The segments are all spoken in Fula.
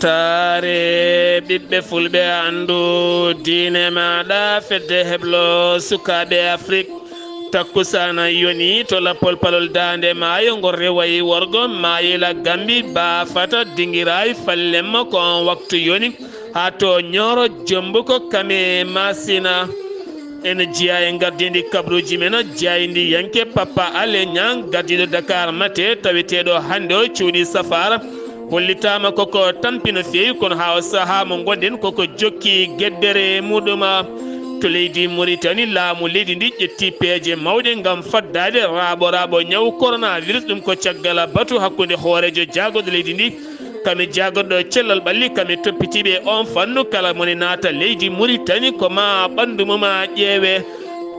lalitare ɓiɓɓe fulɓe andu diine maɗa fedde heblo sukaɓe afrique takkusana yoni to lappol palol dande maayo ngol rewayi worgo mayila gambi bafata dinguirayi fallemma kon waktu yoni ha to ñoro jombu ko kame masina en jiya en gardidi kabruji men jeyidi yanke papa ale ñang gardiɗo dakar mate tawiteɗo hande o cuuɗi safara hollitama koko tampino fewi kono ha saaha mo gonɗen koko jokki gueddere muɗuma to leydi Mauritanie laamu leydi ndi ƴetti peeje mawɗe gam faddade raaɓo ñaw coronavirus ɗum ko caggal batu hakkude hoorejo jagoɗo leydi ndi kami jagoɗo cellal ɓalli kami toppitiɓe on fannu kala moni naata leydi Mauritanie ko ma ɓandu muma ƴeewe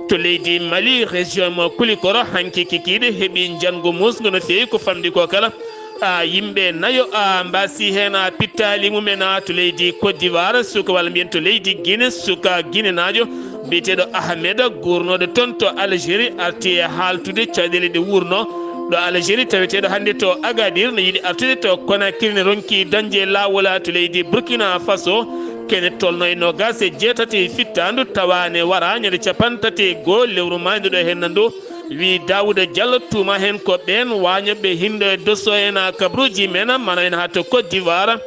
to leydi Mali région mo kulikoro hanki kikiɗe heeɓi jangu musgo no fewi ko famɗi ko kala yimɓe nayo mbasi hen pittali mumen to leydi Côte d'Ivoire suka walla mbiyen to leydi Guinée suka Guinée najo mbiyeteɗo Ahmed gurnoɗo toon to Algérie arti e haltude caɗele ɗe wurno ɗo Algérie taweteɗo hande to Agadir no yiiɗi artude to Conakry ne ronki dañde lawola to leydi Burkina Faso kene tolno e nogas e jeetati fittandu tawane wara ñande capantati goho lewru mayduɗo hen nandu wi Daouda Diallo tuma hen ko ɓen wañoɓe hinde dosso en kabruji men mana en ha to Côte d'Ivoire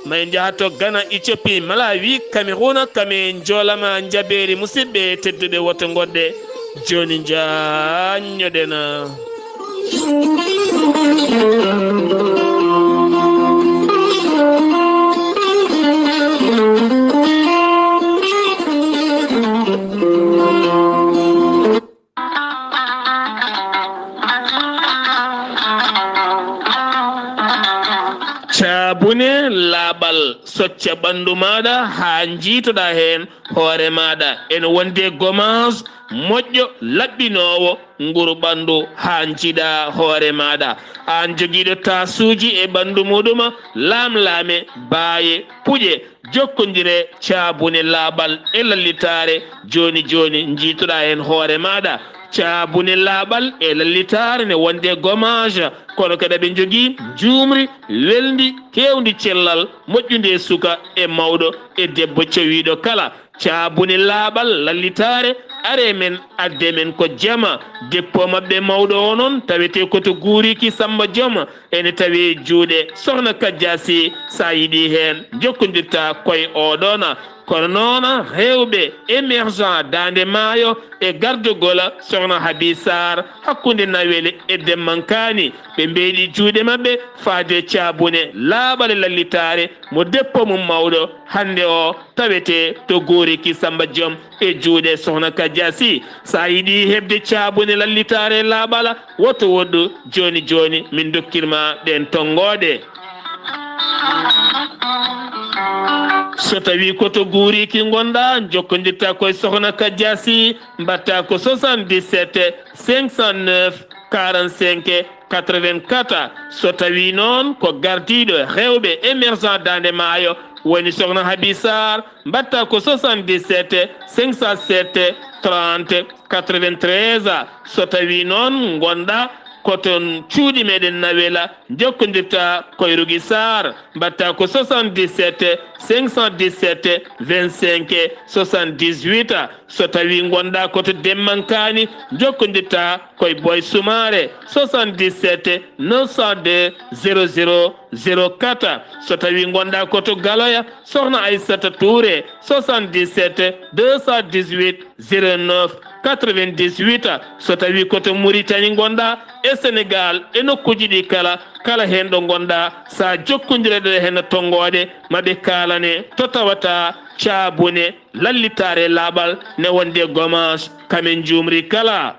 ma en jaaha to Ghana Éthiopie Malawi Cameroun kame joolama jaɓeri musidɓe tedduɓe woto goɗɗe joni jañoɗena cabune laaɓal socca ɓandu maɗa ha jiitoɗa hen hoore maɗa ene wonde gommage moƴƴo laɓɓinowo nguru ɓandu ha jiiɗa hoore maɗa an joguiɗo tasuji e ɓandu muɗum laamlaame baaye puƴe jokkodire cabune laaɓal e lallitare joni jiitoɗa hen hoore maɗa cabune laaɓal e lallitare ne wonde gommage kono kadi ɓe jogui jumri weldi kewdi cellal moƴƴude suka e mawɗo e debbo cowiɗo kala cabune laaɓal lallitare are men adde men ko jama deppo mabɓe mawɗo o noon tawete koto guuriki Samba Dioma ene tawi juuɗe Sokhna Kadiasi sa yiiɗi hen jokkodirta koye oɗona kono noon rewɓe émergent dande maayo e gardugol Sokhna Habi Saar hakkude nawele e demmankani ɓe mbeeɗi juuɗe mabɓe faade cabune laaɓale lallitare mo deppo mum mawɗo hande o tawete to guuriki Samba Diom e juuɗe Sokhna Kadiasi sa yiiɗi hebde cabune lallitare laaɓala woto woɗɗu joni min dokkirma ɗen tongoɗe so tawi koto guuriki gonɗa jokkodirta koye Sokhna Kadiasi mbatta ko 77 509 45 84 so tawi noon ko gardiɗo rewɓe émergent dande maayo woni Sokhna Habi Saar mbatta ko 77 507 30 93 so tawi noon gonɗa koton cuuɗi meɗen nawela jokkodirta koye Rougui Sarr mbatta ko 77 517 25 78 so tawi gonɗa koto demmankani jokkodirta koye Boy Soumare 77 902 00 04 so tawi gonɗa koto Galoya Sokhna Aissata Touré 77 218 09 98 so tawi koto Mauritanie gonɗa e Sénégal e nokkuji ɗi kala hen ɗo gonɗa sa jokkodireɗo hen tongoɗe maɓe kalane to tawata cabune lallitare laaɓal ne wonde gommage kamen jumri kala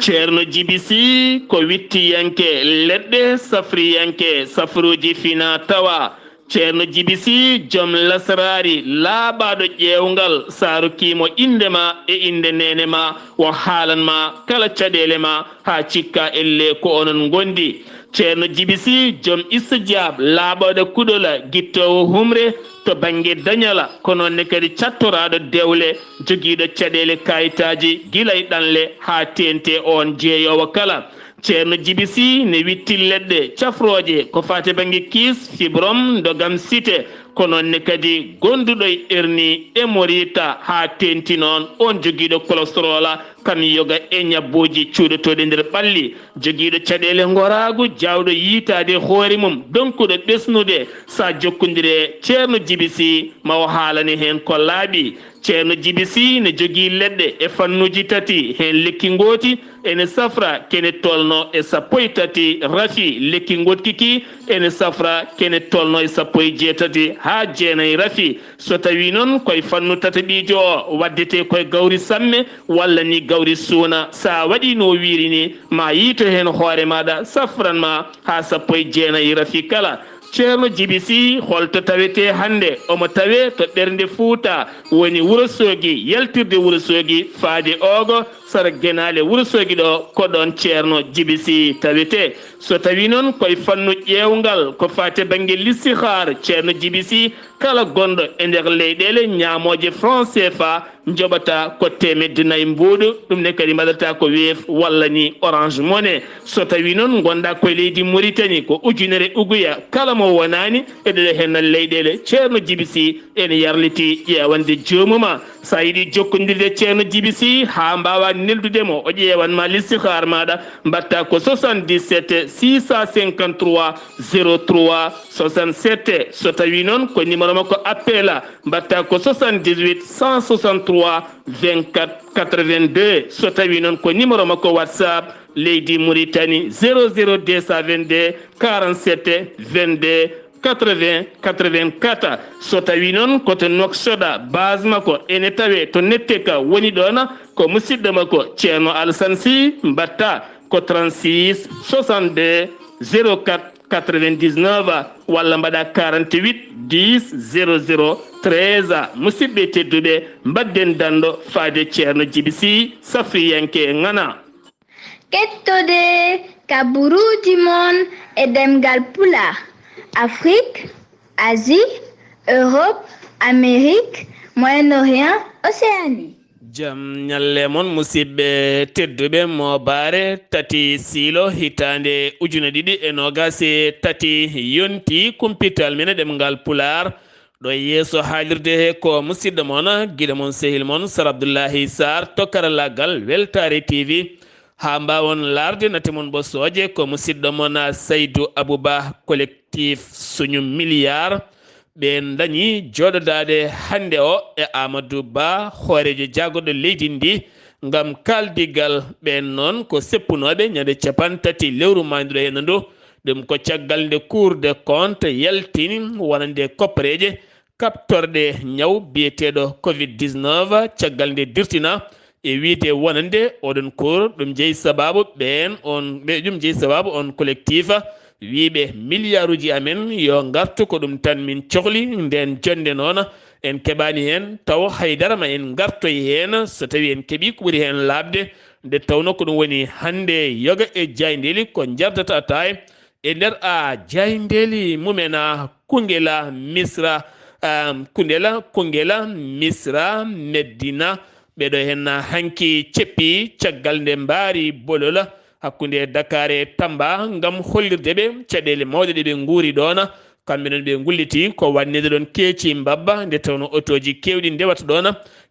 ceerno Djibisi ko wittiyanke leɗɗe safriyanke safruji fina tawa ceerno Djibisi joom lasarari laaɓaɗo ƴewgal sarukimo indema e inde nene ma wo haalanma kala caɗele ma ha cikka elle ko onon gondi ceerno jibisi joom istijab laaɓoɗo kuɗola guittowo humre to banggue dañala kono ne kadi cattoraɗo dewle joguiɗo caɗele kayitaji guilay ɗanle ha tente on jeeyowo kala ceerno jibisi ne witti leɗɗe cafroje ko fate banggue kiis fibrom dogam cité kono ne kadi gonduɗo e erni e morita ha tenti noon on joguiɗo cholestérol kan yoga e ñabboji cuuɗotoɗe nder ɓalli joguiɗo caɗele goragu jawɗo yiitade hoore mum donkuɗo ɓesnude sa jokkodire ceerno jibisi mawo haalani hen ko laaɓi ceerno jibisi ne jogui leɗɗe e fannuji tati hen lekki gooti ene safra kene tolno e sappo e tati rafi lekki gotkiki ene safra kene tolno e sappo e jeetati ha jeenayi rafi so tawi noon koye fannu tataɓijo o waddete koye gawri samme walla ni gawri suuna sa waɗi no wiiri ni ma yiito hen hoore maɗa safranma ha sappo e jeenayi rafi kala ceerno jibisi holto tawete hande omo tawe to ɓernde Fuuta woni Wourossogui yaltirde Wourossogui faade ogo sara guenale Wourossogui ɗo ko ɗon ceerno jibisi tawete so tawi noon koye fannu ƴewgal ko fate banggue listihar ceerno jibisi kala gonɗo e nder leyɗele ñamoje franc CFA joɓata ko temedde nayyi mbuuɗu ɗum ne kadi mbaɗata ko weef walla ni orange money so tawi noon gonɗa koye leydi Mauritanie ko ujunere uguya kala mo wonani eɗeɗe hen leyɗele ceerno jibisi ene yarliti ƴewande joomuma sa yiiɗi jokkodirde ceerno jibisi ha mbawa neldudemo o ƴewanma listihar maɗa mbatta ko 77 653 03 67 so tawi noon ko numéro makko appel mbatta ko 78 163 24 82 so tawi noon ko numéro makko WhatsApp leydi Mauritanie 00222 47 22 80 84 so tawi noon koto noksoɗa base makko ene tawe to nette ka woni ɗon ko musidɗo makko ceerno Alassane Sy mbatta ko 36 62 04 99 walla mbaɗa 48 10 00 13 musidɓe tedduɓe mbadden dando faade ceerno jibisi safriyanke ngana kettode kaburuji mon e ɗemngal pulaar Afrique, Asie, Europe, Amérique, Moyen-Orient, Océanie. Jam nyalle mon musidɓe tedduɓe mawbaare tati siilo hitande ujune ɗiɗi e nogase tati yonti kumpital mine ɗemngal pulaar ɗo yeeso haalirde he ko musidɗo mon giɗo mon sehil mon Sar Abdullaahi Saar to karallagal Weltare TV ha mbawon larde nate mon ɓossoje ko musidɗo mon Saydou Abouba collectif suñu milliard ɓe dañi joɗodade hande o e Amadou Ba hoorejo jagoɗo leydi ndi ngam kaldigal ɓen noon ko seppunoɓe ñande capantati lewru manduɗo henna ndu ɗum ko caggal nde cour de compte yaltini wonande koppareje kaptorɗe ñaw biyeteɗo covid-19 caggal nde dirtina e wiide wonande oɗon cour ɗum jeeyi sababu ɓen on ɓe ɗum jeeyi sababu on collectif wiiɓe milliard uji amen yo gartu ko ɗum tan min cohli nden jonde noon en keɓani hen taw haydara ma en gartoy hen so tawi en keeɓi ko ɓuuri hen labde nde tawno ko ɗum woni hande yoga e jaydeli ko jardata taw e nder a jaydeli mumena kungela misra kungela misra Medina ɓeɗo hen hanki ceppi caggal nde mbaari bolola hakkunde Dakar e Tamba ngam hollirde ɓe caɗele mawɗe ɗe ɓe guuri ɗon kamɓe noon ɓe gulliti ko wannide ɗon keeci mbabba nde tawno otoji kewɗi ndewata ɗon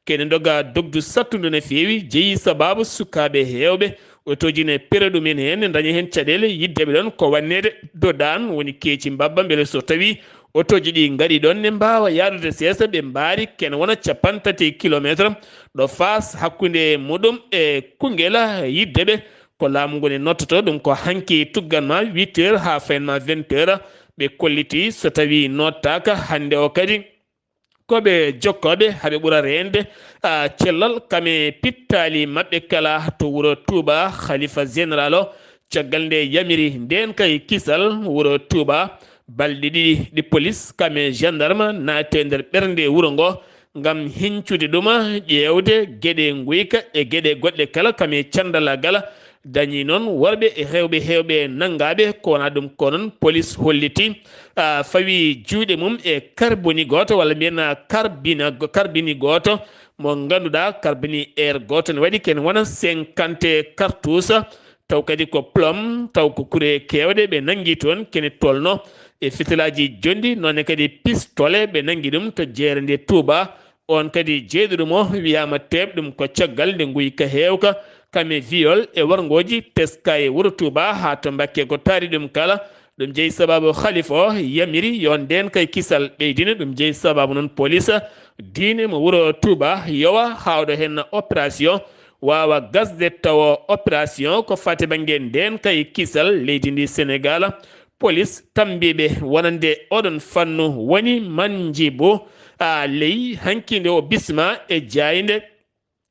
kene doga dogdu sattudu no feewi jeeyi sababu sukaɓe hewɓe otoji ne pere ɗumen hen ne dañi hen caɗele yiddeɓe ɗon ko wannede dodan woni keeci mbabba beele so tawi otoji ɗi gaɗi ɗon ne mbawa yadude seesa ɓe mbaari kene wona capantati kilométre ɗo fas hakkunde muɗum e kungela yiddeɓe ko laamu ngu ne nottoto ɗum ko hanki tugganma 8 heures ha faynma 20 heures ɓe kolliti so tawi nottaka hande o kadi koɓe jokkoɓe haɓe ɓuura rende cellal kame pittali mabɓe kala to wuuro Touba khalifa général o caggal nde yamiri nden kay kisal wuuro Touba balɗe ɗiɗi ɗi police kame gendarme naate nder ɓernde wuuro ngo ngam hincude ɗuma ƴewde gueɗe guyka e gueɗe goɗɗe kala kame candala gala dañi noon worɓe e hewɓe nangaɓe kowona ɗum ko noon police holliti fawi juuɗe mum e carboni goto walla mbiyen carbini goto mo ganduɗa carbini air goto ne waɗi ken wona 50 cartouche taw kadi ko plom taw ko kure kewɗe ɓe nangui toon kene tolno e fitilaji jondi nonne kadi pistole ɓe nangui ɗum to jeere nde Touba on kadi jeeɗiɗum o wiyama teɓ ɗum ko caggal nde guyka hewka kame viol e wargoji teska e wuuro Touba ha to Mbacké ko taari ɗum kala ɗum jeeyi sababu khalifa o yamiri yo nden kay kisal ɓeydina ɗum jeeyi sababu noon police diine mo wuuro Touba yowa hawɗo hen opération wawa gasde tawa opération ko fati banggue nden kay kisal leydi ndi Sénégal police tambiɓe wonande oɗon fannu woni Manjibo ley hankinde o bisma e jayde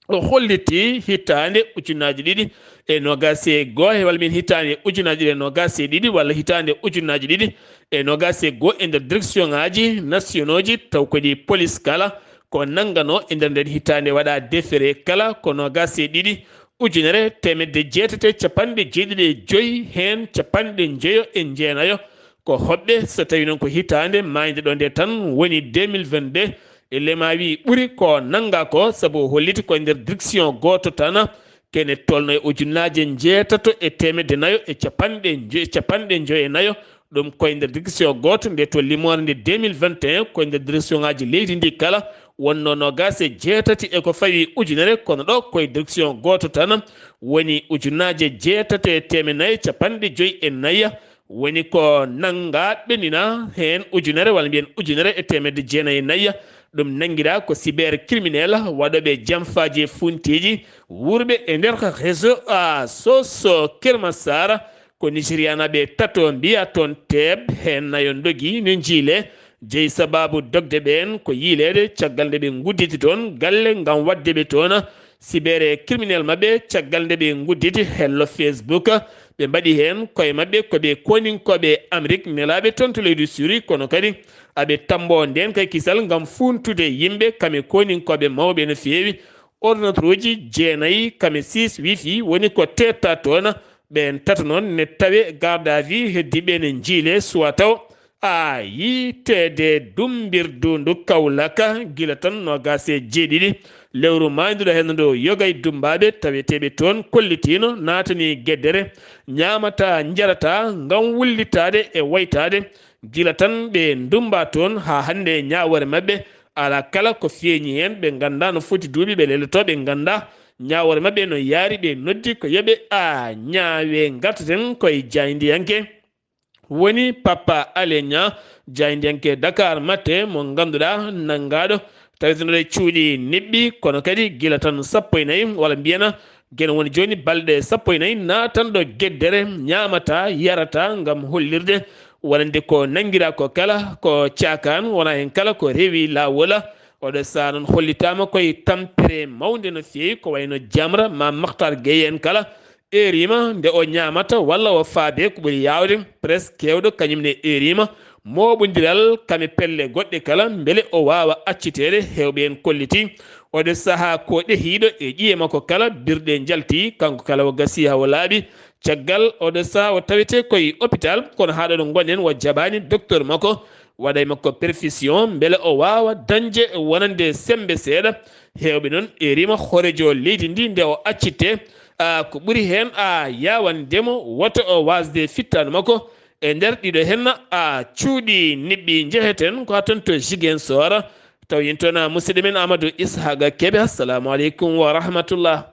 o holliti hitande ujunaji ɗiɗi e nogas e goho walla min hitande ujunaji ɗiɗi e nogas e ɗiɗi walla hitande ujunaji ɗiɗi e nogas e goho e nder direction ngaji nationaux ji taw kadi police kala ko nangano e nder nden hitande waɗa déféré kala ko nogas e ɗiɗi ujunere temedde jeetate capanɗe jeeɗiɗi e joyyi hen capanɗe jeeyo e jeenayo ko hoɓɓe so tawi noon ko hitande mayde ɗo nde tan woni 2022 e lema wi ɓuuri ko nanga ko saabu holliti ko nder direction goto tan kene tolno e ujunaje jeetato e temedde nayo e capanɗe joyi e nayo ɗum koye nder direction goto nde to limore nde 2021 koye nder direction ngaji leydi ndi kala wonno nogas e jeetati eko fawi ujunere kono ɗo koye direction goto tan woni ujunaje jeetato e temenayi capanɗe joyi e nayya woni ko nanga ɓenina hen ujunere walla mbiyen ujunere e temedde jeenayi e nayya ɗum nanguira ko cyber criminel waɗoɓe jamfaji e funtiji wurɓe e nder réseau soso Kermassar ko nigérianaɓe tato mbiya toon teeb hen nayo dogui no jiile jeeyi sababu dogde ɓen ko yiilede caggal nde ɓe gudditi toon galle gam waddeɓe toon cyber criminel mabɓe caggal nde ɓe gudditi hello Facebook ɓe mbaɗi hen koye mabɓe koɓe koninkoɓe Amérique nelaɓe toon to leydi Syrie kono kadi aɓe tambo nden kay kisal gam funtude yimɓe kame koninkoɓe mawɓe no fewi ordinateur uji jeenayyi kame 6 wifi woni ko tetta toon ɓen tata noon ne tawe garde à vue heddiɓe ne jiile suwa taw yitede dumbirdu ndu Kaolaka gila tan nogas e jeeɗiɗi lewru mayduɗo hen ndo yogay dumbaɓe taweteɓe toon kollitino natani gueddere ñamata jarata gam wullitade e waytade gila tan ɓe dumba toon ha hande ñawore mabɓe ala kala ko feeñi hen ɓe ganda no foti duuɓi ɓe lelto ɓe ganda ñawore mabɓe no yaari ɓe noddi ko yoɓe ñaawe gartaten koye jaydiyanke woni Papa Alé Niang jaydiyanke Dakar matin mo ganduɗa nangaɗo tawitonoɗe cuuɗi neɓɓi kono kadi gila tan 14 walla mbiyana gueno woni joni balɗe 14 natan ɗo gueddere ñamata yarata gam hollirde wonande ko nanguira ko kala ko cakan wona hen kala ko rewi lawola oɗo sa noon hollitama koye tampere mawde no fewi ko wayno Jamra ma Makhtar Gueye en kala erima nde o ñamata walla o faabe ko ɓuuri yawde presque kewɗo kañumne erima moɓodiral kame pelle goɗɗe kala beele o wawa accitede hewɓe en kolliti oɗo saaha ko ɗehiɗo e ƴiye makko kala birɗe jalti kanko kala o gasi ha o laaɓi caggal oɗo saaha o tawete koye hôpital kono haɗo ɗo gonɗen o jaɓani docteur makko waɗay makko perfusion beele o wawa dañde wonande sembe seeɗa hewɓe noon erima horejo leydi ndi nde o accitte ko ɓuuri hen yawandemo woto o wasde fittanu makko e nder ɗiɗo henna cuuɗi niɓɓi jeheten ko ha ton to Ziguinchor taw yin toon musidɗo men Amadou Ishaqa Kebe. Assalamu aleykum wa rahmatullah.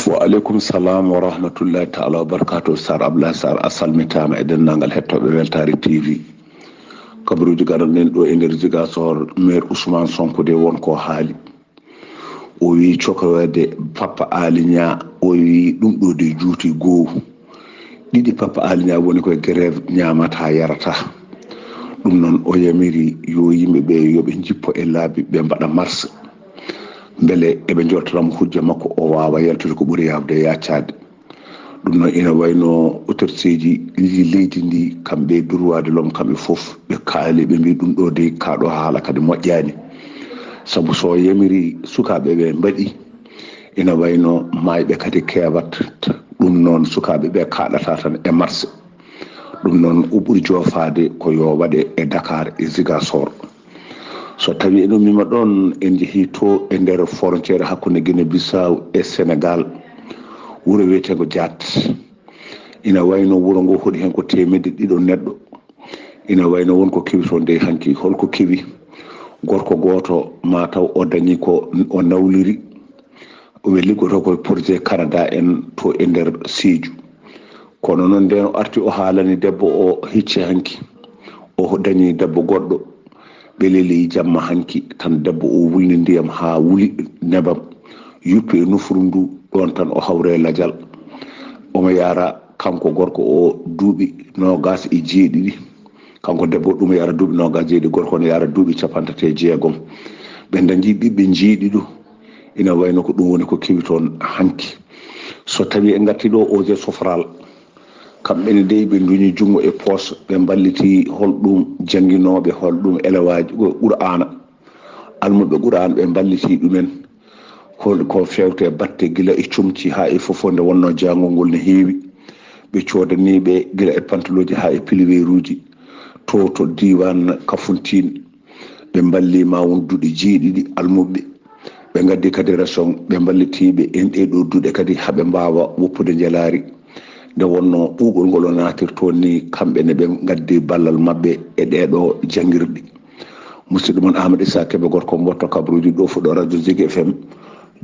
wa aleykum salam wa rahmatullahi taala wa barakatuh. Sar Abdullaahi Saar a salmitama e denndangal hettoɓe Weltare TV kabaruji gaɗanɗen ɗo e nder Ziguinchor. maire Ousmane Sonko de wonko haali o wi cokoyede Papa Alé Niang o wi ɗum ɗo de juuti goho ɗiɗi Papa Alé Niang woni koye grève ñamata yarata ɗum noon o yamiri yo yimɓeɓe yoɓe jippo e laabi ɓe mbaɗa marche beele eɓe jottanamo hujja makko o wawa yaltude ko ɓuuri yawde yaccade ɗum noon ina wayno autorité ji leydi ndi kamɓe droit de l'homme kamɓe foof ɓe kaali ɓe mbi ɗum ɗo de kaɗo haala kadi moƴƴani saabu so yamiri sukaɓe ɓe mbaɗi ina wayno mayɓe kadi keewat ɗum noon sukaaɓe ɓe kaaɗata tan e marché ɗum noon o ɓuri joofaade ko yo waɗe e Dakar e Ziguinchor so tawi eɗum mima ɗon en jehii to e nder frontiére hakkunde Guinée Bissau e Sénégal wuro wiyetego Diat ina wayno wuro ngo hoɗi hen ko temedde ɗiɗo neɗɗo ina wayno wonko kewi toon de hanki holko kewi gorko goto mataw o dañi ko o nawliri o ɓe liggoto koye projet Canada en to e nder Sédhiou kono noon nden o arti o haalani debbo o hicci hanki o dañi debbo goɗɗo ɓe leli jamma hanki tan debbo o wulni ndiyam ha wuli nebam yuppi e nufuru ndu ɗon tan o hawre ladial omo yara kanko gorko o duuɓi 27 kanko debbo ɗum yara duuɓi 27 gorko ne yara duuɓi 56 ɓe dañi ɓiɓɓe jiiɗiɗo ina wayno ko ɗum woni ko kewi toon hanki so tawi en garti ɗo eaux et sofral kamɓene dey ɓe duñi jungo e poche ɓe balliti holɗum jangguinoɓe holɗum élevage Qur'ana almuɓe Qur'ana ɓe balliti ɗumen ko fewte batte gila e comci ha e fofonde wonno jangol ngol ne heewi ɓe codaniɓe gila e pantaloji ha e piliweruji to diwan Kafountine ɓe balli ma won duuɗe jeeɗiɗi almuɓe ɓe gaddi kadi ration ɓe ballitiɓe en ɗeɗo duuɗe kadi haaɓe mbawa woppude jelari nde wonno ɓuuɓol ngol o natirto ni kamɓe ne ɓe gaddi ballal mabɓe e ɗeɗo jangguirɗi musidɗo mon Amadou Issa Keɓe gorko mboto kabaruji ɗo fuɗɗo radio Zik FM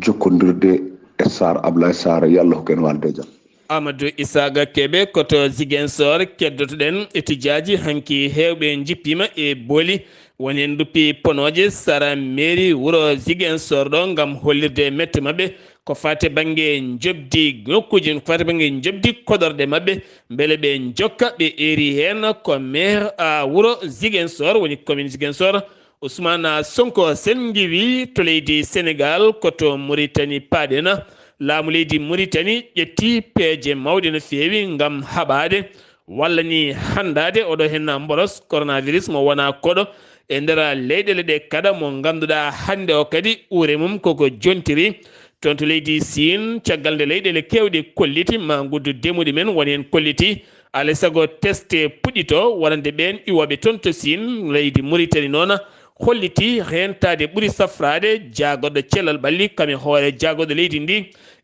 jokkodirde e Sar Abdoulaye Saar yallah ko ken walde jam Amadou Isaga Keɓe koto Ziguinchor keddotoɗen étudiaji hanki hewɓe jippima e booli woni en duppi ponoje sara mairie wuro Ziguinchor ɗo gam hollirde mette mabɓe ko fate banggue jobdi nokkuji ko fate banggue jobdi kodorɗe mabɓe beele ɓe jokka ɓe eri hen ko maire a wuro Ziguinchor woni commune Ziguinchor Ousmane Sonko sen giwi to leydi Sénégal koto Mauritanie paaɗena laamu leydi Mauritanie ƴetti peeje mawɗe no feewi gam haɓade walla ni handade oɗo henna mboros coronavirus mo wona koɗo e nder leyɗele ɗe kada mo ganduɗa hande o kadi uure mum koko jontiri toon to leydi Sine caggal nde leyɗele kewɗe kolliti ma guddu demuɗe men woni hen kolliti alay saago testé puɗɗito wonande ɓen iwoɓe toon to Sine leydi Mauritanie noon holliti rentade ɓuuri safrade jagoɗo cellal ɓalli kame hoore jagoɗo leydi ndi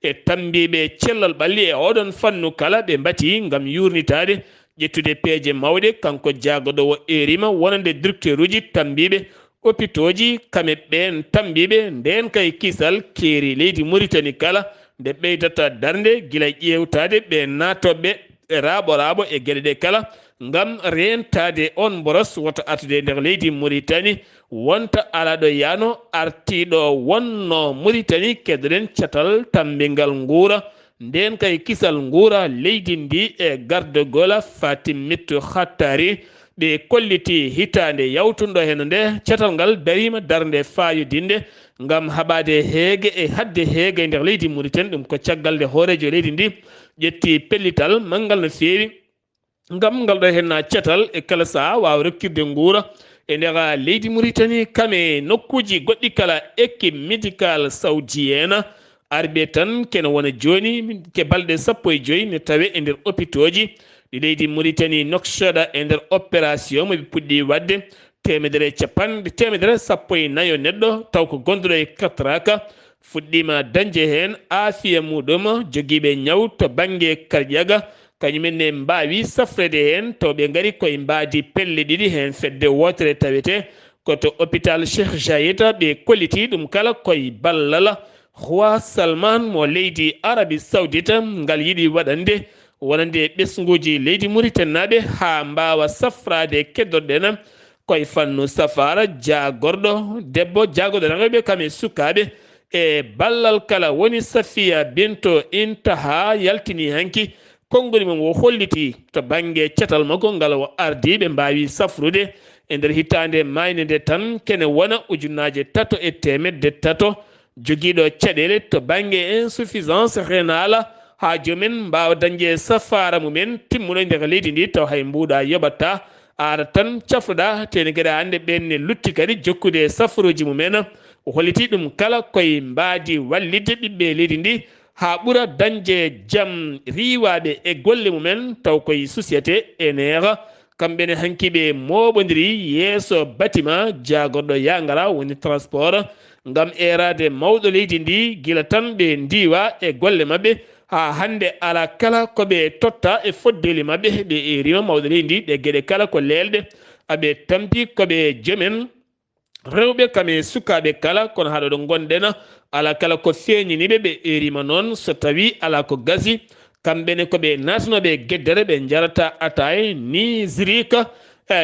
e tambiɓe cellal ɓalli e oɗon fannu kala ɓe mbati gam yurnitade ƴettude peeje mawɗe kanko jagoɗo o erima wonande directeur uji tambiɓe hôpitaux ji kame ɓen tambiɓe nden kay kisal keeri leydi Mauritanie kala nde ɓeydata darde guila ƴewtade ɓe natoɓe raaɓo e gueɗe ɗe kala gam rentade on boros woto artude nder leydi Mauritanie wonta alaɗo yano artiɗo wonno Mauritanie keddoɗen catal tambingal guura nden kay kisal guura leydi ndi e gardogola Fatimatu Khattari ɓe kolliti hitande yawtundo hen nde catal ngal darima darde fayodinde gam haɓade heege e hadde heege nder leydi Mauritanie ɗum ko caggal nde hoorejo leydi ndi ƴetti pellital manggal no feewi gam ngal ɗo henna catal e kala saha wawa rokkirde guura e nder leydi Mauritanie kame nokkuji goɗɗi kala équipe médical saoudienne arɓe tan kene wona joni ke balɗe 15 ne tawe e nder hôpitaux ji ɗi leydi Mauritanie noksoɗa e nder opération moɓe puɗɗi wadde temedere 114 neɗɗo taw ko gonduɗo e katraka fuɗɗima dañde hen aafiya muɗum joguiɓe ñaw to banggue karƴaga kañumenne mbawi safrede hen taw ɓe gaari koye mbadi pelle ɗiɗi hen fedde wotere tawete koto hôpital Cheikh Zayed ɓe kolliti ɗum kala koye ballal roi Salman mo leydi Arabie Saoudite ngal yiiɗi waɗande wonande ɓesguji leydi Mauritanie naɓe ha mbawa safrade keddoɗen koye fannu safara jagorɗo debbo jagoɗo reweɓe kame sukaɓe e ballal kala woni Safiya Binto Intaha yaltini hanki konngol mum o holliti to banggue catal makko ngal o ardi ɓe mbawi safrude e nder hitande mayde nde tan kene wona 300 joguiɗo caɗele to banggue insuffisance rénale ha jomumen mbawa dañde safara mumen timmuɗo nder leydi ndi taw hay mbuɗa yoɓatta ara tan cafruɗa teni kadi hande ɓenne lutti kadi jokkude safruji mumen o holliti ɗum kala koye mbadi wallide ɓiɓɓe leydi ndi ha ɓuura dañde jaam riwaɓe e golle mumen taw koye société enera kamɓene hankiɓe moɓodiri yeeso bâtiment jagorɗo yangara woni transport ngam erade mawɗo leydi ndi gila tan ɓe ndiwa e golle mabɓe ha hande ala kala koɓe totta e foddeli mabɓe ɓe erima mawɗo leydi ndi ɗe gueɗe kala ko lelɗe aɓe tampi koɓe joomen rewɓe kame sukaɓe kala kono haɗo ɗo gonɗen ala kala ko feeñiniɓe ɓe erima noon so tawi ala ko gasi kamɓene koɓe natanoɓe gueddere ɓe jarata atay ni zirika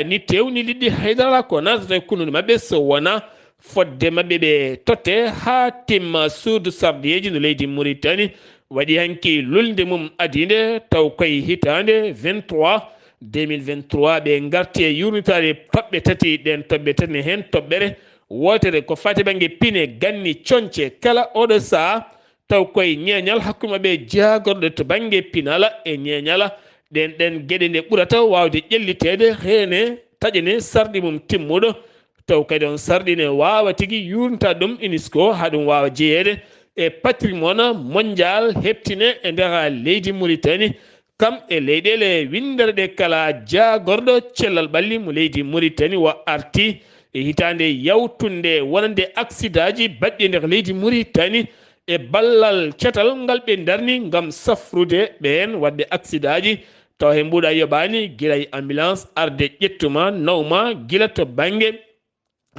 ni tew ni liɗɗi haydara ko natata kunnude mabɓe so wona fodde mabɓe ɓe totte ha timma suudu sardiyeji no leydi Mauritanie waɗi hanki lulde mum adide taw koye hitande 2023 ɓe garti e yurnitade toɓɓe tati ɗen toɓɓe tati ne hen toɓɓere wotere ko fati banggue pine ganni conce kala oɗo saha taw koye ñeñal hakkude mabɓe jagorɗo to banggue pinala e ñeñala ɗen gueɗe nde ɓuurata wawde ƴellitede hene taƴene sarɗi mum timmuɗo taw kadi on sarɗine wawa tigui yurnta ɗum UNESCO ha ɗum wawa jeeyede e patrimoine mondial heptine e nder leydi Mauritanie kam e leyɗele windere ɗe kala jagorɗo cellal ɓalli mo leydi Mauritanie wo arti e hitande yawtunde wonande accident ji baɗɗi e nder leydi Mauritanie e ballal cetal ngal ɓe darni ngam safrude ɓen wadde accident ji taw he mbuɗa yoɓani guila e ambulance arde ƴettuma nawma guila to banggue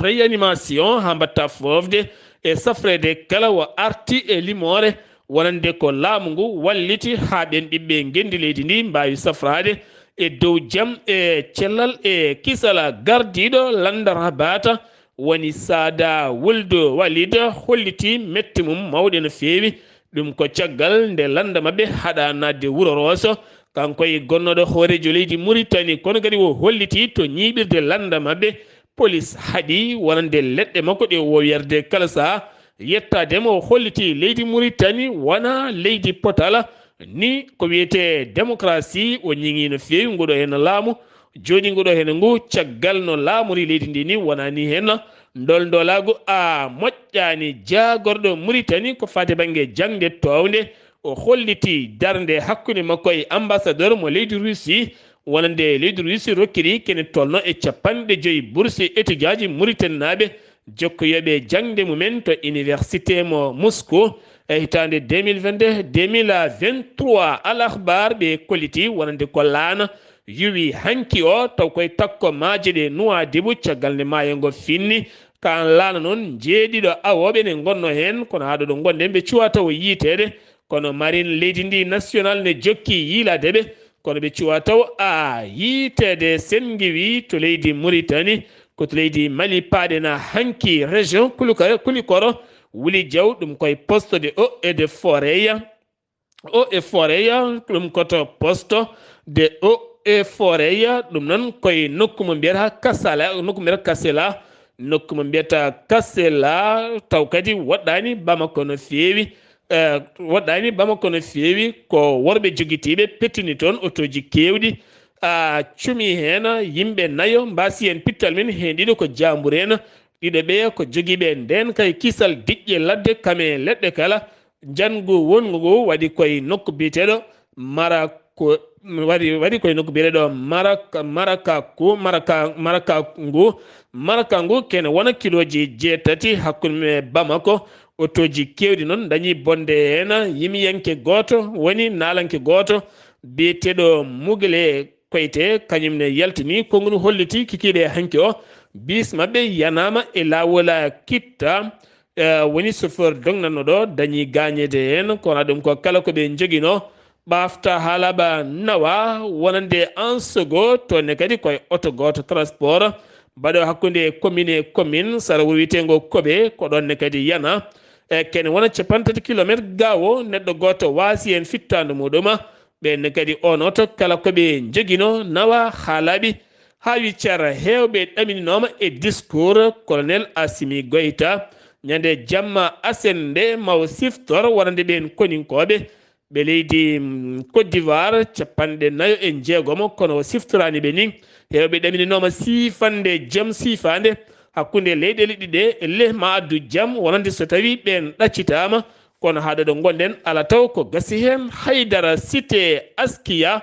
réanimation ha mbatta fofde e safrede kala wo arti e limore wonande ko laamu ngu walliti ha ɓen ɓiɓɓe gendi leydi ndi mbawi safrade e dow jaam e cellal e kisala gardiɗo landara bata woni Sada Wuldo Walida holliti metti mum mawɗe no feewi ɗum ko caggal nde landa mabɓe haɗa nadde wuuro Rosso kanko e gonnoɗo hoorejo leydi Mauritanie kono kadi o holliti to ñiɓirde landa mabɓe police haɗi wonande leɗɗe makko ɗe wowyerde kala saha yettademo o holliti leydi Mauritanie wona leydi potala ni ko wiyete démocratie o ñiŋi no feewi nguɗo hen laamu joni nguɗo hen ngu caggal no laamori leydi ndi ni wona ni hen ndolndolagu a moƴƴani jagorɗo Mauritanie ko fate banggue jangde towde o holliti darde hakkude makko e ambassadeur mo leydi Russie wonande leydi Russie rokkiri kene tolno e 50 bourse étudiant ji Mauritanie naɓe jokkoyoɓe jangde mumen to université mo Moscou e hitande 2022-2023 alakhbar ɓe kolliti wonande ko laana yuwi hanki o taw koye takko maaje ɗe Nouadhibou caggal nde maayo ngo finni kan laana noon jeeɗiɗo awoɓe ne gonno hen kono haɗo ɗo gonɗen ɓe cuwa taw yiitede kono marine leydi ndi national ne jokki yiiladeɓe kono ɓe cuwa taw a yiitede sen giwi to leydi Mauritanie ko to leydi Mali paaɗena hanki région Kulikoro wuli diaw ɗum koye poste de eau et de forêt ɗum koto poste de eau et forêt ɗum noon koye nokku mo mbiyata Kassala nokku mbiyata Kassela nokku mo mbiyata Kassela taw kadi woɗɗani Bamako no feewi ko worɓe joguitiɓe pettini toon otoji kewɗi a cumi hen yimɓe nayo mbasi hen pittal men hen ɗiɗo ko jambour en ɗiɗo ɓe ko joguiɓe nden kay kisal diƴƴe ladde kame leɗɗe kala jangu wongu ngu waɗi koye nokku biyeteɗo waɗi koye nokku biyeteɗo maraka ngu kene wona kiloji 6 hakkude Bamako otoji kewɗi noon dañi bonde hen yimiyanke goto woni nalanke goto biyeteɗo Mugle koyte kañum ne yaltini konngol holliti kikiɗe hanki o bis mabɓe yanama e lawola kitta woni chauffeur dongnanno dañi gagnede hen kono ɗum ko kala koɓe joguino ɓafta haalaɓa nawa wonande en second tonne kadi koye auto goto transport mbaɗo hakkude commune e commune sara wuro wiyetego Koɓe ko ɗonne kadi yana kene wona 50 kilométre gawo neɗɗo goto waasi hen fittande muɗum ɓenne kadi on oto kala koɓe joguino nawa haalaɓi ha wiccara hewɓe ɗaminoma e discours colonel Assimi Goïta ñande jamma asende maw siftor wonande ɓen koninkoɓe ɓe leydi Côte d'Ivoire capanɗe nayo e jeegomo kono o siftorani ɓe ni hewɓe ɗaminoma sifande jaam sifande hakkude leyɗele ɗiɗe le ma addu jaam wonande so tawi ɓen ɗaccitama kono haɗo ɗo gonɗen ala taw ko gasi hen haydara cité askiya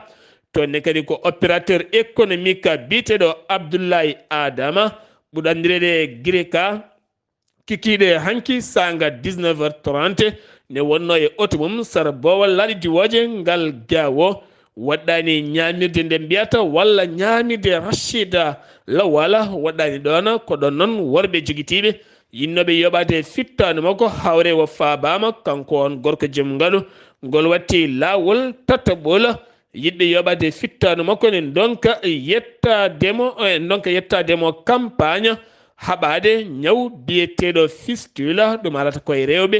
tonne kadi ko opérateur économique biteɗo Abdullaahi Adama ɓuɗo andirede Gireka kikiɗe hanki sanga 19h30 ne wonno e oto mum sara bowal laaɗi diwoje ngal gawo waɗɗani ñamirde nde mbiyata walla ñamirde rachida lawala waɗɗani ɗon ko ɗon noon worɓe joguitiɓe yinnoɓe yoɓade fittanu makko hawre wo fabama kanko on gorko joom ngaalu ngol watti lawol tataɓol yiɗɓe yoɓade fittanu makko ne donka yettademo campagne haɓade ñaw biyeteɗo fistule ɗum alata koye rewɓe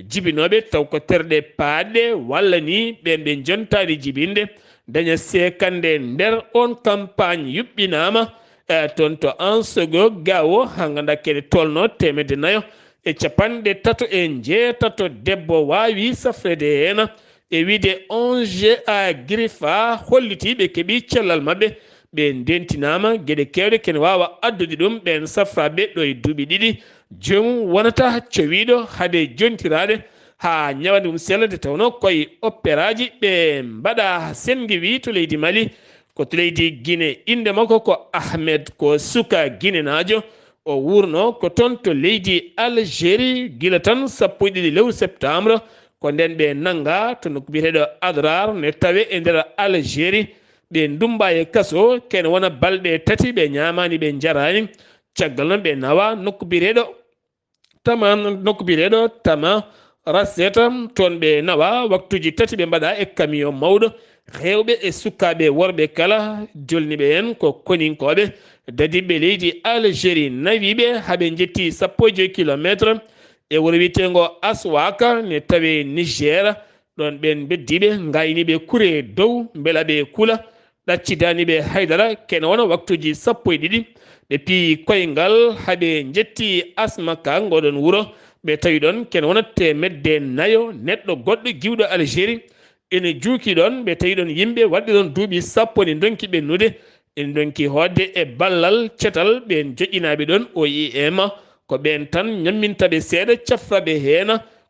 jibinoɓe taw ko terɗe paɗɗe walla ni ɓen ɓe jontani jibinde daña sekande nder on campagne yuɓɓinama toon to Ansogo gawo ha ganduɗa kene tolno temedde nayo e capanɗe tato e jeetato debbo wawi safrede hen e wiide 11 a grifa holliti ɓe keeɓi cellal mabɓe ɓe dentinama gueɗe kewɗe kene wawa addude ɗum ɓen safraɓe ɗo e duuɓi ɗiɗi joomum wonata cowiɗo haade jontirade ha ñawande mum sella nde tawno koye opéraji ɓe mbaɗa sengue wi to leydi Mali ko to leydi Guinée inde makko ko Ahmed ko suka Guinée najo o wurno ko toon to leydi Algérie guila tan 1 lewru septembre ko nden ɓe nanga to nokku biyeteɗo Adrar ne tawe e nder Algérie ɓe dumba e kaso kene wona balɗe tati ɓe ñamani ɓe jarani caggal noon ɓe nawa nokku biyeteɗo tama raseta toon ɓe nawa waktuji tati ɓe mbaɗa e camion mawɗo rewɓe e sukaɓe worɓe kala jolniɓe hen ko koninkoɓe dadiɓe leydi Algérie nawiɓe haaɓe jetti 15 kilométre e wuro wiyetego Aswaka ne tawe Niger ɗon ɓen beddiɓe gayniɓe kuure dow beela ɓe kuula ɗaccidaniɓe haydara kene wona waktuji 12 ɓe pi koyngal haaɓe jetti Asmaka ngoɗon wuuro ɓe tawi ɗon kene wona temedde nayo neɗɗo goɗɗo giwɗo Algérie ene juuki ɗon ɓe tawi ɗon yimɓe wadde ɗon duuɓi 10 ne donki ɓennude en donki hodde e ballal cetal ɓen joƴƴinaɓe ɗon OIM ko ɓen tan ñammintaɓe seeɗa cafraɓe hen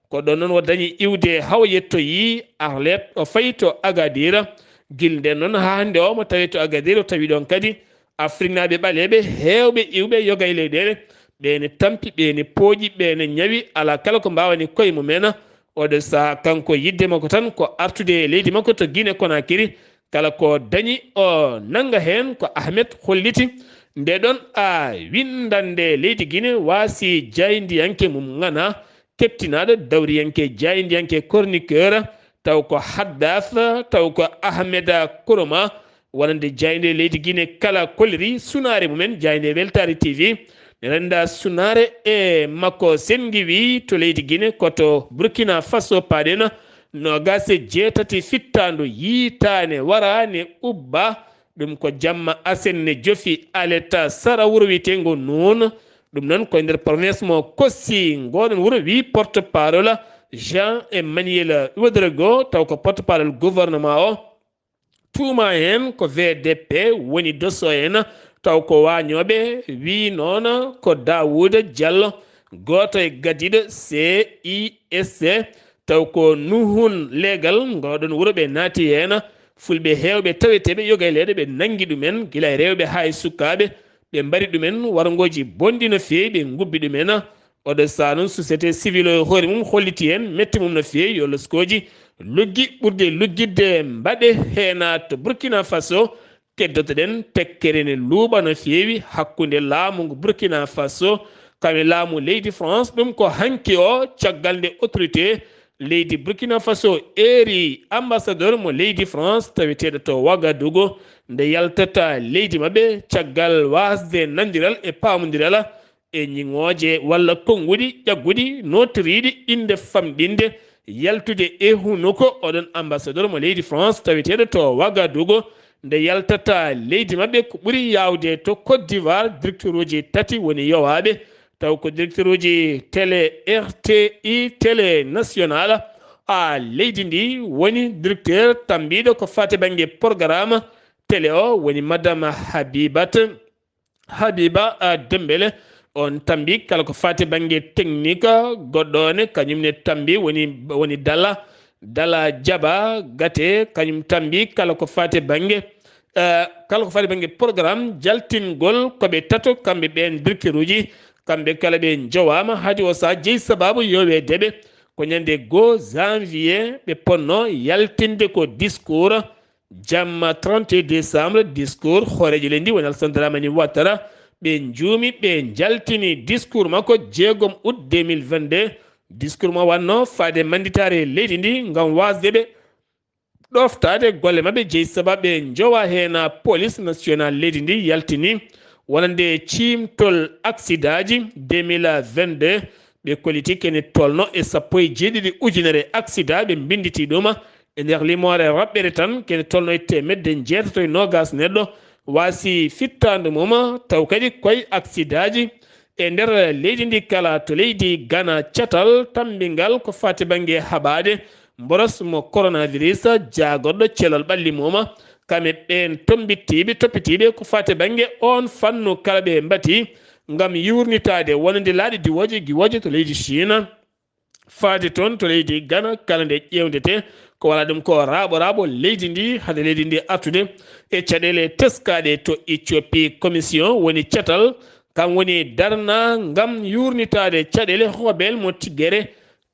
ko ɗon noon o dañi iwde hawa yettoyi Arlet o fayi to Agadira guilden noon ha hande o mo tawi to Agadira o tawi ɗon kadi Afrique naɓe ɓaleɓe hewɓe iwɓe yoga e leyɗele ɓene tampi ɓene pooƴi ɓene ñawi ala kala ko mbawani koye mumen oɗo saha kanko yidde makko tan ko artude leydi makko to Guinée Conakry kala ko dañi o nanga hen ko Ahmed holliti nde ɗon a windande leydi Guinée waasi jaydiyanke mum gana keptinaɗo dawriyanke jaydiyanke chroniqueur taw ko Haddaf taw ko Ahmed Koroma wonande jayde leydi Guinée kala kolliri sunare mumen jayde Weltare TV ne renda sunare e makko sengi wi to leydi Guinée koto Burkina Faso paɗena no gase jeetati fittando yitane warane ubba ɗum ko jamma asen ne jofi aleta sara wuro wiyetego noon ɗum noon koye nder promesse mo kossi ngoɗon wuro wi porte parole Jean Emmanuel Ouedraogo taw ko porte parole gouvernement o tuuma hen ko VDP woni dosso en taw ko wañoɓe wi noon ko Daouda Diallo goto e gadiɗo CISC taw ko nuhun legal ngoɗon wuro ɓe naati hen fulɓe hewɓe taweteɓe yoga e leyɗe ɓe nanggui ɗumen guila e rewɓe ha e sukaɓe ɓe mbari ɗumen wargoji bonɗi no fewi ɓe gubbi ɗumen oɗo saha noon société civile o hoore mum holliti hen metti mum no fewi yo loskoji luggi ɓurde luggidde mbaɗe hena to Burkina Faso keddotoɗen tekkere ne luuɓa no fewi hakkude laamu ngu Burkina Faso kame laamu leydi France ɗum ko hanki o caggal nde autorité leydi Burkina Faso eri ambassadeur mo leydi France taweteɗo to Ouagadougou nde yaltata leydi mabɓe caggal wasde nandiral e pamodiral e ñiŋoje walla konguɗi ƴagguɗi notoriɗi inde famɗinde yaltude e hunuko oɗon ambassadeur mo leydi France taweteɗo to Ouagadougou nde yaltata leydi mabɓe ko ɓuuri yawde to Côte d'Ivoire directeur uji tati woni yowaɓe taw ko directeur uji télé RTI télé national leydi ndi woni directeur tambiɗo ko fati banggue programme télé o woni madame habiba dembele on tambi kala ko fati banggue technique goɗɗone kañumne tambi woni dala jaba gate kañum tambi kala ko fati banggue programme jaltingol koɓe tato kamɓe ɓen directeur uji kamɓe kala ɓe jowama haadi o sa jeeyi sababu yowe deɓe ko ñande 2 janvier ɓe ponno yaltinde ko discours jamma 31 décembre discours hoorejo lendi woni Alassane Dramane Ouattara ɓe juumi ɓe jaltini discours makko 6 août 2022 discours mo wanno faade manditare leydi ndi ngam wasdeɓe ɗoftade golle mabɓe jeeyi sababu ɓe jowa hen police nationale leydi ndi yaltini wonande cimtol accident ji 2022 ɓe koliti kene tolno e 17 ujunere accident ɓe binditi ɗuma e nder limore raɓɓere tan kene tolno e 190 neɗɗo wasi fittande mum taw kadi koye accident ji e nder leydi ndi kala to leydi Ghana catal tambingal ko fati banggue haɓade mboros mo coronavirus jagorɗo celal ɓalli muma kame ɓen toppitiɓe ko fati banggue on fannu kala ɓe mbati ngam yurnitade wonande laaɗi giwoje to leydi Chine faade toon to leydi Ghana kala nde ƴewdete ko wala ɗum ko raaɓo leydi ndi hade leydi ndi artude e caɗele teskaɗe to Éthiopie commission woni catal kam woni darna ngam yurnitade caɗele hoɓel mo tiggere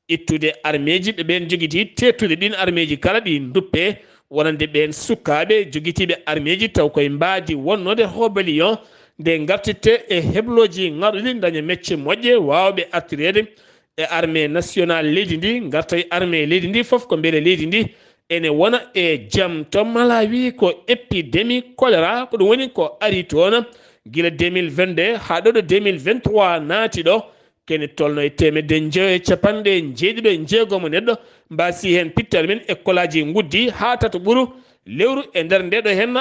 ittude armeji ɓe ɓen joguiti tettude ɗin armeji kala ɗi duppe wonande ɓen sukkaɓe joguitiɓe armeji taw koye mbadi wonnode hobaliyon nde gartitte e hebloji ngaɗuɗi daña mecce moƴƴe wawɓe artirede e armée nationale leydi ndi garta e armée leydi ndi foof ko beele leydi ndi ene wona e jaam to Malawi ko épidémie choléra ko ɗum woni ko ari toon guila 2022 ha ɗo 2023 naati ɗo kene tolno e 150 neɗɗo mbasi hen pittade men école aji guddi ha tata ɓuuru lewru e nder ndeɗo hen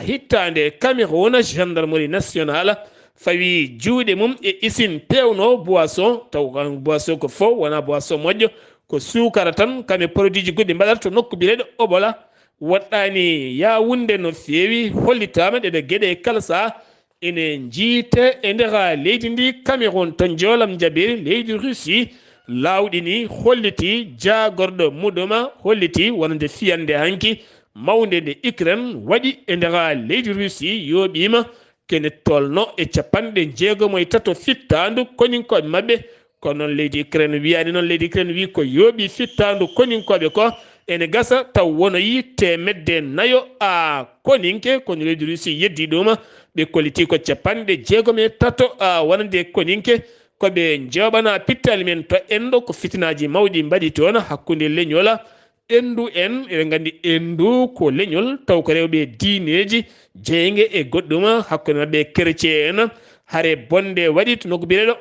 hittande Cameroun gendarmerie nationale fawi juuɗe mum e usine pewno boisson taw boisson ko fo wona boisson moƴƴo ko sukara tan kame produit ji goɗɗi mbaɗata to nokku bireɗo Obola woɗɗani yawunde no fewi hollitama ɗeɗo gueɗe kala saha ene jiite e nder leydi ndi Cameroun to joolam jabiri leydi Russie lawɗi ni holliti jagorɗo muɗuma holliti wonande fiyande hanki mawde nde Ukraine waɗi e nder leydi Russie yoɓima kene tolno e 63 fittandu koninkoɓe mabɓe ko noon leydi Ukraine wiyani noon leydi Ukraine wi ko yooɓi fittandu koninkoɓe ko ene gasa taw wonoyi 400 koninke kono leydi Russie yeddi ɗuma ɓe koliti ko 63 wonande koninke koɓe joɓana pittali men to enɗo ko fitinaji mawɗi mbaɗi toon hakkude leñola endu en eɓe gandi endu ko leñol taw ko rewɓe diineji jeygue e goɗɗuma hakkude mabɓe chrétien en haare bonde waɗi to nokku bireɗo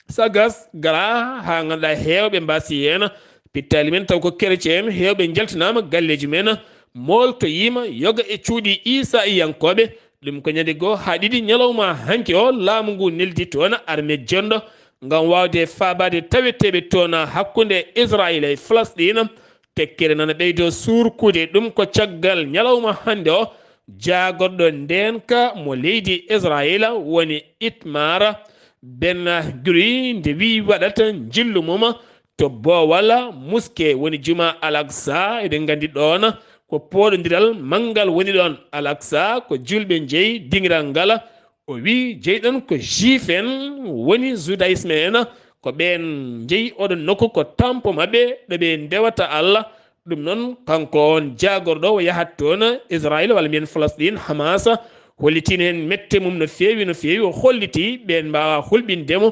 sagas gara ha ganduɗa hewɓe mbasi hen pittali men taw ko chrétien en hewɓe jaltinama galleji men molto yima yoga e cuuɗi Isa iyankoɓe ɗum ko ñande goo ha ɗiɗi ñalawma hanki o laamu ngu neldi toon armé jonɗo ngam wawde fabade taweteɓe toon hakkude Israël e Palestine tekkere nana ɓeydo surkude ɗum ko caggal ñalawma hande o jagorɗo ndenka mo leydi Israël woni Itmar Ben Guri nde wi waɗata jillu mum to Bowal muske woni juma Al-Aqsa eɗen gandi ɗon ko poɗodiral manggal woni ɗon Al-Aqsa ko julɓe jeeyi dingiral ngal o wi jeyɗon ko juif en woni judaïsme en ko ɓen jeeyi oɗon nokku ko tampo mabɓe ɗo ɓe ndewata Allah ɗum noon kanko on jagorɗo o yahat toon Israël walla mbiyen Palestine Hamas hollitino hen mette mum no fewi o holliti ɓen mbawa hulɓindemo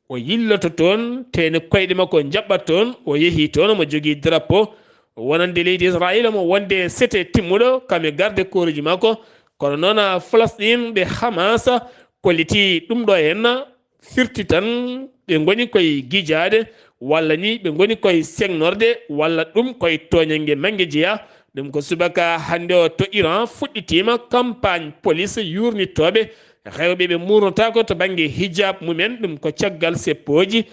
o yilloto toon tene koyɗe makko jaɓɓat toon o yeehi toon mo jogui drapeau wonande leydi Israël mo wonde sete timmuɗo kame garde koruji makko kono noon Palestine ɓe Hamas kolliti ɗum ɗo hen firti tan ɓe goni koye guijade walla ni ɓe goni koye segnorde walla ɗum koye toñangue manggue jeeya ɗum ko subaka hande o to Iran fuɗɗitima campagne police yurnittoɓe rewɓe ɓe murnotako to banggue hijab mumen ɗum ko caggal seppoji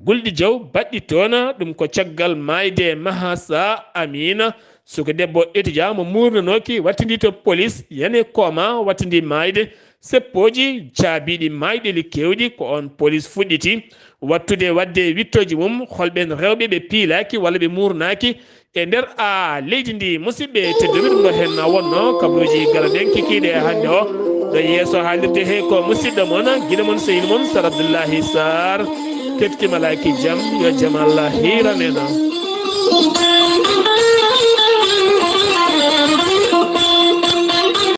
gulɗi jaw baɗɗi toon ɗum ko caggal mayde mahasa amina suko debbo étudiant mo murnanoki wattidi to police yani koma wattidi mayde seppoji caabiɗi mayɗeli kewɗi ko on police fuɗɗiti wattude wadde wittoji mum holɓen rewɓe ɓe piilaki walla ɓe murnaki e nder leydi ndi musidɓe tedduɓe ɗum ɗo hen wonno kabaruji garaɗen kikiɗe hande o ɗo yeeso haalirde he ko musidɗo moon guiɗo moon sehil moon Sar Abdullaahi Saar kettimalaki jaam yo jaam Allah hiranena